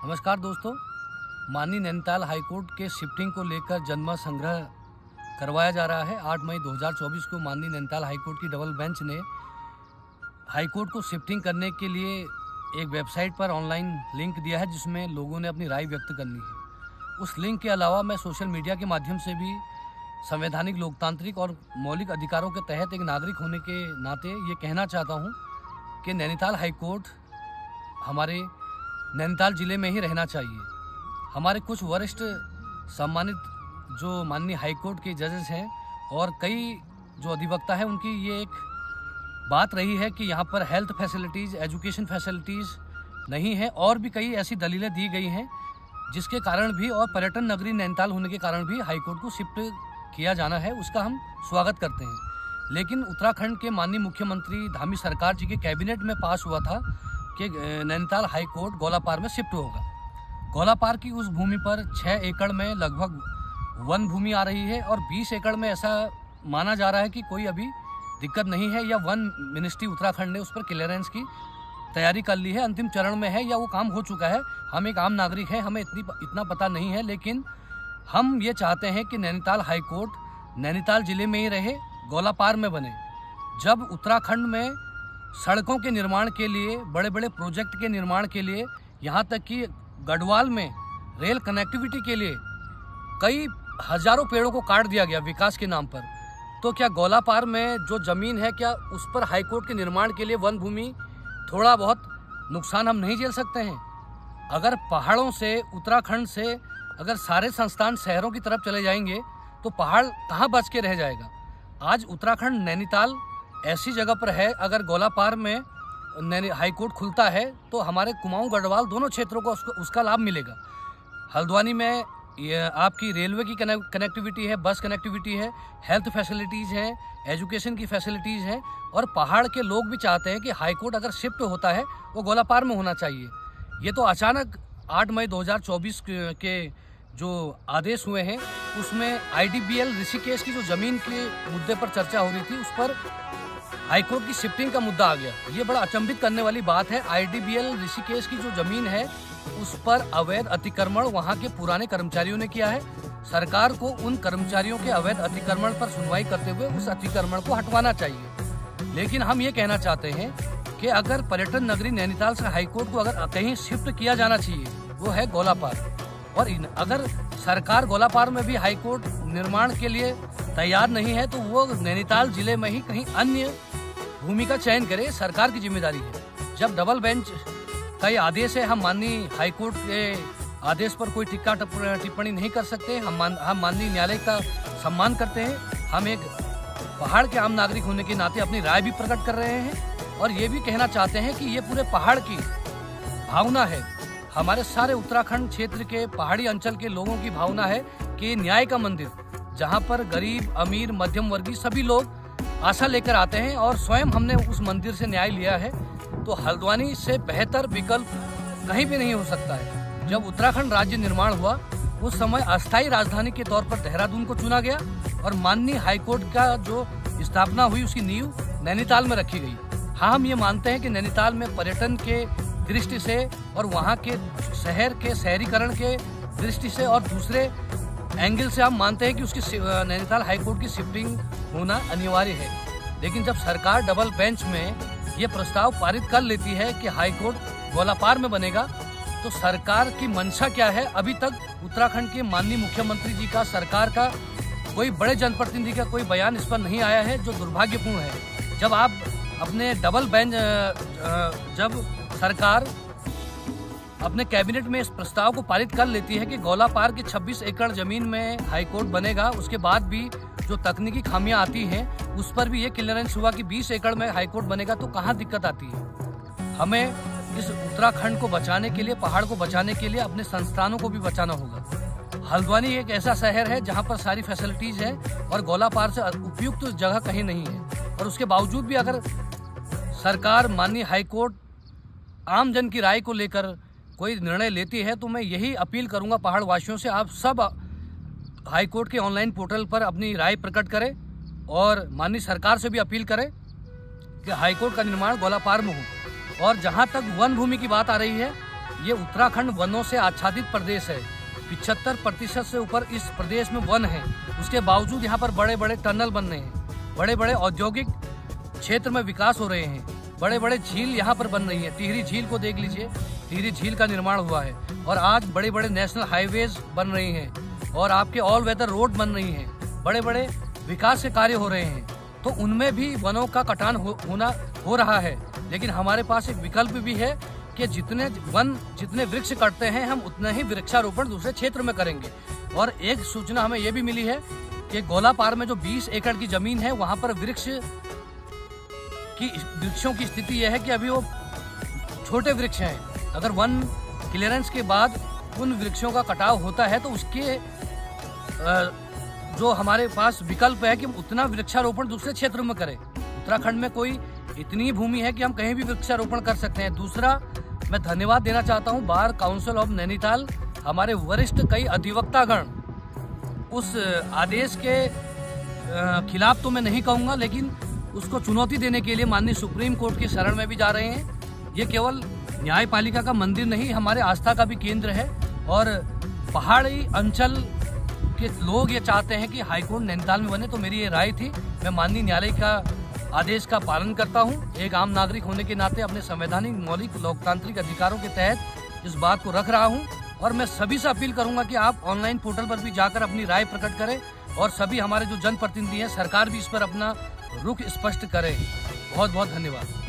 नमस्कार दोस्तों, माननीय नैनीताल हाईकोर्ट के शिफ्टिंग को लेकर जनमत संग्रह करवाया जा रहा है। 8 मई 2024 को माननीय नैनीताल हाईकोर्ट की डबल बेंच ने हाईकोर्ट को शिफ्टिंग करने के लिए एक वेबसाइट पर ऑनलाइन लिंक दिया है, जिसमें लोगों ने अपनी राय व्यक्त करनी है। उस लिंक के अलावा मैं सोशल मीडिया के माध्यम से भी संवैधानिक, लोकतांत्रिक और मौलिक अधिकारों के तहत एक नागरिक होने के नाते ये कहना चाहता हूँ कि नैनीताल हाईकोर्ट हमारे नैनीताल ज़िले में ही रहना चाहिए। हमारे कुछ वरिष्ठ सम्मानित जो माननीय हाईकोर्ट के जजेस हैं और कई जो अधिवक्ता हैं, उनकी ये एक बात रही है कि यहाँ पर हेल्थ फैसिलिटीज़, एजुकेशन फैसिलिटीज़ नहीं है और भी कई ऐसी दलीलें दी गई हैं जिसके कारण भी और पर्यटन नगरी नैनीताल होने के कारण भी हाईकोर्ट को शिफ्ट किया जाना है। उसका हम स्वागत करते हैं। लेकिन उत्तराखंड के माननीय मुख्यमंत्री धामी सरकार जी के कैबिनेट में पास हुआ था कि नैनीताल हाईकोर्ट गौलापार में शिफ्ट होगा। गौलापार की उस भूमि पर 6 एकड़ में लगभग वन भूमि आ रही है और 20 एकड़ में ऐसा माना जा रहा है कि कोई अभी दिक्कत नहीं है या वन मिनिस्ट्री उत्तराखंड ने उस पर क्लियरेंस की तैयारी कर ली है, अंतिम चरण में है या वो काम हो चुका है। हम एक आम नागरिक हैं, हमें इतना पता नहीं है, लेकिन हम ये चाहते हैं कि नैनीताल हाईकोर्ट नैनीताल ज़िले में ही रहे, गौलापार में बने। जब उत्तराखंड में सड़कों के निर्माण के लिए, बड़े बड़े प्रोजेक्ट के निर्माण के लिए, यहाँ तक कि गढ़वाल में रेल कनेक्टिविटी के लिए कई हजारों पेड़ों को काट दिया गया विकास के नाम पर, तो क्या गौलापार में जो ज़मीन है, क्या उस पर हाईकोर्ट के निर्माण के लिए वन भूमि थोड़ा बहुत नुकसान हम नहीं झेल सकते हैं? अगर पहाड़ों से, उत्तराखंड से अगर सारे संस्थान शहरों की तरफ चले जाएंगे तो पहाड़ कहाँ बच के रह जाएगा? आज उत्तराखंड नैनीताल ऐसी जगह पर है, अगर गौलापार में हाईकोर्ट खुलता है तो हमारे कुमाऊं, गढ़वाल दोनों क्षेत्रों को उसका लाभ मिलेगा। हल्द्वानी में आपकी रेलवे की कनेक्टिविटी है, बस कनेक्टिविटी है, हेल्थ फैसिलिटीज़ हैं, एजुकेशन की फैसिलिटीज़ हैं और पहाड़ के लोग भी चाहते हैं कि हाईकोर्ट अगर शिफ्ट होता है वो गौलापार में होना चाहिए। ये तो अचानक 8 मई 2024 के जो आदेश हुए हैं उसमें IDBL ऋषिकेश की जो ज़मीन के मुद्दे पर चर्चा हो रही थी, उस पर हाईकोर्ट की शिफ्टिंग का मुद्दा आ गया। ये बड़ा अचंभित करने वाली बात है। IDBL ऋषिकेश की जो ज़मीन है उस पर अवैध अतिक्रमण वहाँ के पुराने कर्मचारियों ने किया है। सरकार को उन कर्मचारियों के अवैध अतिक्रमण पर सुनवाई करते हुए उस अतिक्रमण को हटवाना चाहिए। लेकिन हम ये कहना चाहते हैं कि अगर पर्यटन नगरी नैनीताल से हाईकोर्ट को अगर कहीं शिफ्ट किया जाना चाहिए वो है गौलापार। और अगर सरकार गौलापार में भी हाईकोर्ट निर्माण के लिए तैयार नहीं है तो वो नैनीताल जिले में ही कहीं अन्य भूमि का चयन करे, सरकार की जिम्मेदारी है। जब डबल बेंच का ये आदेश है, हम माननीय हाईकोर्ट के आदेश पर कोई टिक्का टिप्पणी नहीं कर सकते। हम माननीय न्यायालय का सम्मान करते हैं। हम एक पहाड़ के आम नागरिक होने के नाते अपनी राय भी प्रकट कर रहे हैं और ये भी कहना चाहते हैं कि ये पूरे पहाड़ की भावना है, हमारे सारे उत्तराखंड क्षेत्र के पहाड़ी अंचल के लोगों की भावना है कि न्याय का मंदिर, जहाँ पर गरीब, अमीर, मध्यम वर्गीय सभी लोग आशा लेकर आते हैं और स्वयं हमने उस मंदिर से न्याय लिया है, तो हल्द्वानी से बेहतर विकल्प कहीं भी नहीं हो सकता है। जब उत्तराखंड राज्य निर्माण हुआ उस समय अस्थायी राजधानी के तौर पर देहरादून को चुना गया और माननीय हाईकोर्ट का जो स्थापना हुई उसकी नींव नैनीताल में रखी गई। हाँ, हम ये मानते हैं कि नैनीताल में पर्यटन के दृष्टि से और वहाँ के शहर के शहरीकरण के दृष्टि से और दूसरे एंगल से हम मानते हैं कि उसकी नैनीताल हाईकोर्ट की शिफ्टिंग होना अनिवार्य है। लेकिन जब सरकार डबल बेंच में ये प्रस्ताव पारित कर लेती है कि हाईकोर्ट गौलापार में बनेगा, तो सरकार की मंशा क्या है? अभी तक उत्तराखंड के माननीय मुख्यमंत्री जी का, सरकार का, कोई बड़े जनप्रतिनिधि का कोई बयान इस पर नहीं आया है, जो दुर्भाग्यपूर्ण है। जब आप अपने डबल बेंच, जब सरकार अपने कैबिनेट में इस प्रस्ताव को पारित कर लेती है कि गौलापार की 26 एकड़ जमीन में हाईकोर्ट बनेगा, उसके बाद भी जो तकनीकी खामियां आती हैं उस पर भी ये क्लियरेंस हुआ कि 20 एकड़ में हाईकोर्ट बनेगा, तो कहाँ दिक्कत आती है? हमें इस उत्तराखंड को बचाने के लिए, पहाड़ को बचाने के लिए अपने संस्थानों को भी बचाना होगा। हल्द्वानी एक ऐसा शहर है जहाँ पर सारी फैसिलिटीज है और गौलापार से उपयुक्त जगह कहीं नहीं है। और उसके बावजूद भी अगर सरकार, माननीय हाईकोर्ट आम जन की राय को लेकर कोई निर्णय लेती है, तो मैं यही अपील करूंगा पहाड़ वासियों से, आप सब हाईकोर्ट के ऑनलाइन पोर्टल पर अपनी राय प्रकट करें और माननीय सरकार से भी अपील करें कि हाईकोर्ट का निर्माण गौलापार में हो। और जहां तक वन भूमि की बात आ रही है, ये उत्तराखंड वनों से आच्छादित प्रदेश है। 75% से ऊपर इस प्रदेश में वन है। उसके बावजूद यहाँ पर बड़े बड़े टनल बन रहे हैं, बड़े बड़े औद्योगिक क्षेत्र में विकास हो रहे हैं, बड़े बड़े झील यहाँ पर बन रही है। टिहरी झील को देख लीजिए, टिहरी झील का निर्माण हुआ है और आज बड़े बड़े नेशनल हाईवेज बन रही हैं और आपके ऑल वेदर रोड बन रही हैं, बड़े बड़े विकास के कार्य हो रहे हैं। तो उनमें भी वनों का कटान हो रहा है। लेकिन हमारे पास एक विकल्प भी है कि जितने वृक्ष कटते हैं हम उतने ही वृक्षारोपण दूसरे क्षेत्र में करेंगे। और एक सूचना हमें यह भी मिली है कि गोलापार में जो 20 एकड़ की जमीन है वहां पर वृक्षों की स्थिति यह है कि अभी वो छोटे वृक्ष हैं। अगर वन क्लियरेंस के बाद उन वृक्षों का कटाव होता है तो उसके जो हमारे पास विकल्प है कि हम उतना वृक्षारोपण दूसरे क्षेत्रों में करें। उत्तराखंड में कोई इतनी भूमि है कि हम कहीं भी वृक्षारोपण कर सकते हैं। दूसरा, मैं धन्यवाद देना चाहता हूं बार काउंसिल ऑफ नैनीताल, हमारे वरिष्ठ कई अधिवक्तागण उस आदेश के खिलाफ तो मैं नहीं कहूंगा, लेकिन उसको चुनौती देने के लिए माननीय सुप्रीम कोर्ट की शरण में भी जा रहे हैं। ये केवल न्यायपालिका का मंदिर नहीं, हमारे आस्था का भी केंद्र है। और पहाड़ी अंचल के लोग ये चाहते हैं कि हाईकोर्ट नैनीताल में बने, तो मेरी ये राय थी। मैं माननीय न्यायालय का आदेश का पालन करता हूँ। एक आम नागरिक होने के नाते अपने संवैधानिक मौलिक लोकतांत्रिक अधिकारों के तहत इस बात को रख रहा हूँ। और मैं सभी से अपील करूंगा कि आप ऑनलाइन पोर्टल पर भी जाकर अपनी राय प्रकट करें और सभी हमारे जो जनप्रतिनिधि हैं, सरकार भी इस पर अपना रुख स्पष्ट करे। बहुत बहुत धन्यवाद।